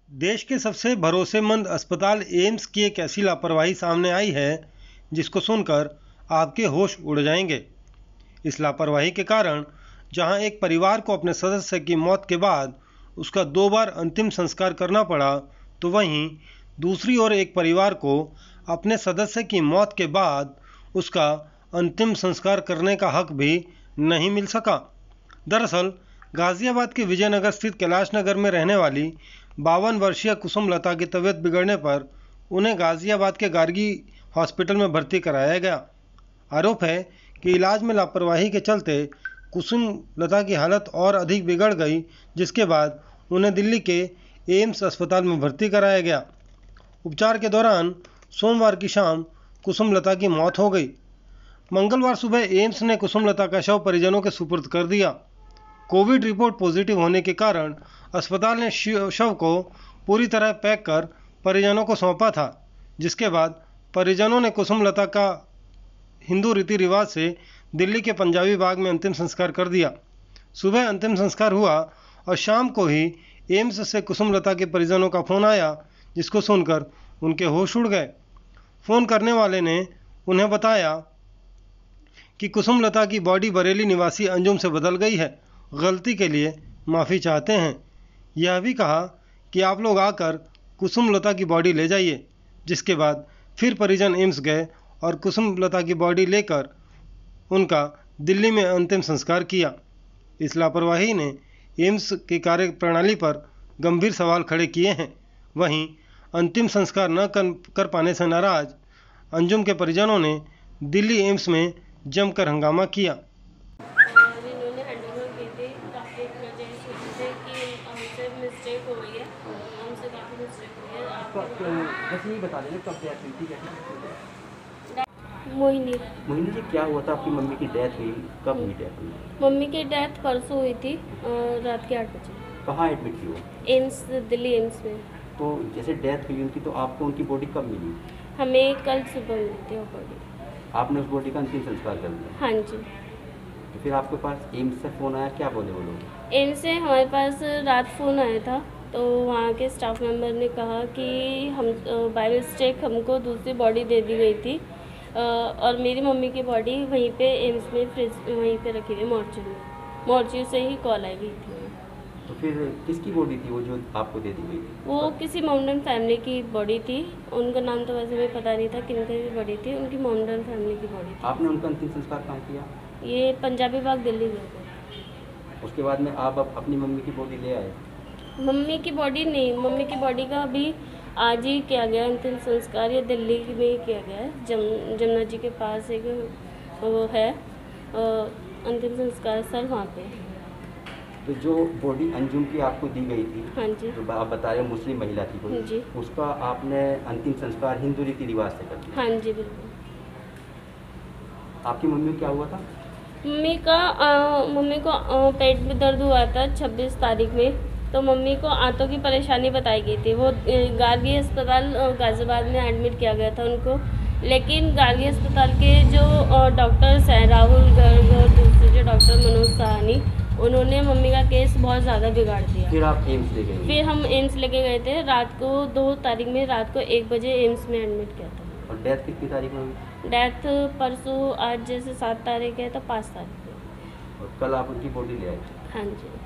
देश के सबसे भरोसेमंद अस्पताल एम्स की एक ऐसी लापरवाही सामने आई है जिसको सुनकर आपके होश उड़ जाएंगे। इस लापरवाही के कारण जहां एक परिवार को अपने सदस्य की मौत के बाद उसका 2 बार अंतिम संस्कार करना पड़ा, तो वहीं दूसरी ओर एक परिवार को अपने सदस्य की मौत के बाद उसका अंतिम संस्कार करने का हक भी नहीं मिल सका। दरअसल गाजियाबाद के विजयनगर स्थित कैलाश नगर में रहने वाली 52 वर्षीय कुसुम लता की तबीयत बिगड़ने पर उन्हें गाजियाबाद के गार्गी हॉस्पिटल में भर्ती कराया गया। आरोप है कि इलाज में लापरवाही के चलते कुसुम लता की हालत और अधिक बिगड़ गई, जिसके बाद उन्हें दिल्ली के एम्स अस्पताल में भर्ती कराया गया। उपचार के दौरान सोमवार की शाम कुसुम लता की मौत हो गई। मंगलवार सुबह एम्स ने कुसुम लता का शव परिजनों के सुपुर्द कर दिया। कोविड रिपोर्ट पॉजिटिव होने के कारण अस्पताल ने शव को पूरी तरह पैक कर परिजनों को सौंपा था, जिसके बाद परिजनों ने कुसुम लता का हिंदू रीति रिवाज से दिल्ली के पंजाबी बाग में अंतिम संस्कार कर दिया। सुबह अंतिम संस्कार हुआ और शाम को ही एम्स से कुसुम लता के परिजनों का फ़ोन आया, जिसको सुनकर उनके होश उड़ गए। फ़ोन करने वाले ने उन्हें बताया कि कुसुम लता की बॉडी बरेली निवासी अंजुम से बदल गई है, गलती के लिए माफ़ी चाहते हैं। यह भी कहा कि आप लोग आकर कुसुम लता की बॉडी ले जाइए। जिसके बाद फिर परिजन एम्स गए और कुसुम लता की बॉडी लेकर उनका दिल्ली में अंतिम संस्कार किया। इस लापरवाही ने एम्स की कार्य प्रणाली पर गंभीर सवाल खड़े किए हैं। वहीं अंतिम संस्कार न कर पाने से नाराज अंजुम के परिजनों ने दिल्ली एम्स में जमकर हंगामा किया। इन्होंने हैंडओवर की थी, काफ़ी मुझे कि हमसे मिस्टेक हो गई है, हमसे काफ़ी मिस्टेक हुई है। आप बस यही बता देना कब डेथ हुई थी, कैसे? मोहिनी जी, क्या हुआ था? आपकी मम्मी की डेथ हुई, कब हुई डेथ हुई? मम्मी की डेथ परसों हुई थी, रात के 8 बजे। कहाँ एडमिट थी वो? एम्स, दिल्ली एम्स में। तो जैसे डेथ हुई उनकी, तो आपको उनकी बॉडी कब मिली? हमें कल सुबह मिली थी वो बॉडी। आपने उस बॉडी का अंतिम संस्कार कर दिया? हाँ जी। तो फिर आपके पास एम्स से फ़ोन आया, क्या बोले वो लोग? एम्स से हमारे पास रात फ़ोन आया था, तो वहाँ के स्टाफ मेंबर ने कहा कि हम बाय मिस्टेक हमको दूसरी बॉडी दे दी गई थी, और मेरी मम्मी की बॉडी वहीं पे एम्स में फ्रिज वहीं पे रखी हुई मोर्चरी में। मोर्चरी से ही कॉल आई गई थी। तो फिर किसकी बॉडी थी वो जो आपको दे दी गई थी? वो किसी मोमडन फैमिली की बॉडी थी। उनका नाम तो वैसे मुझे पता नहीं था किनकी बॉडी थी, उनकी मोमडन फैमिली की बॉडी थी। आपने उनका अंतिम संस्कार कहाँ किया? ये पंजाबी बाग दिल्ली गए थे। उसके बाद में आप अपनी मम्मी की बॉडी ले आए? मम्मी की बॉडी नहीं, मम्मी की बॉडी का अभी आज ही किया गया अंतिम संस्कार। ये दिल्ली में ही किया गया है। जमुना जी के पास एक वो है अंतिम संस्कार स्थल, वहाँ पे। तो जो बॉडी अंजुम की आपको दी गई थी, हाँ जी, जो आप बता रहे हो मुस्लिम महिला थी कोई, जी, उसका आपने अंतिम संस्कार हिंदू रीति रिवाज से कर दिया? हाँ जी, बिल्कुल। आपकी मम्मी को क्या हुआ था? मम्मी को पेट में दर्द हुआ था 26 तारीख में। तो मम्मी को आंतों की परेशानी बताई गई थी। वो गार्गी अस्पताल गाजियाबाद में एडमिट किया गया था उनको, लेकिन गार्गी अस्पताल के जो डॉक्टर्स हैं, राहुल गर्ग और दूसरे जो डॉक्टर मनोज साहनी, उन्होंने मम्मी का केस बहुत ज़्यादा बिगाड़ दिया। फिर आप एम्स ले गए? फिर हम एम्स लेके गए थे। रात को 2 तारीख में रात को 1 बजे एम्स में एडमिट किया था। और डेथ कितनी तारीख में हुई? डेथ परसों, आज जैसे 7 तारीख है तो 5 तारीख को। और कल आप उनकी बॉडी ले आए? हाँ जी।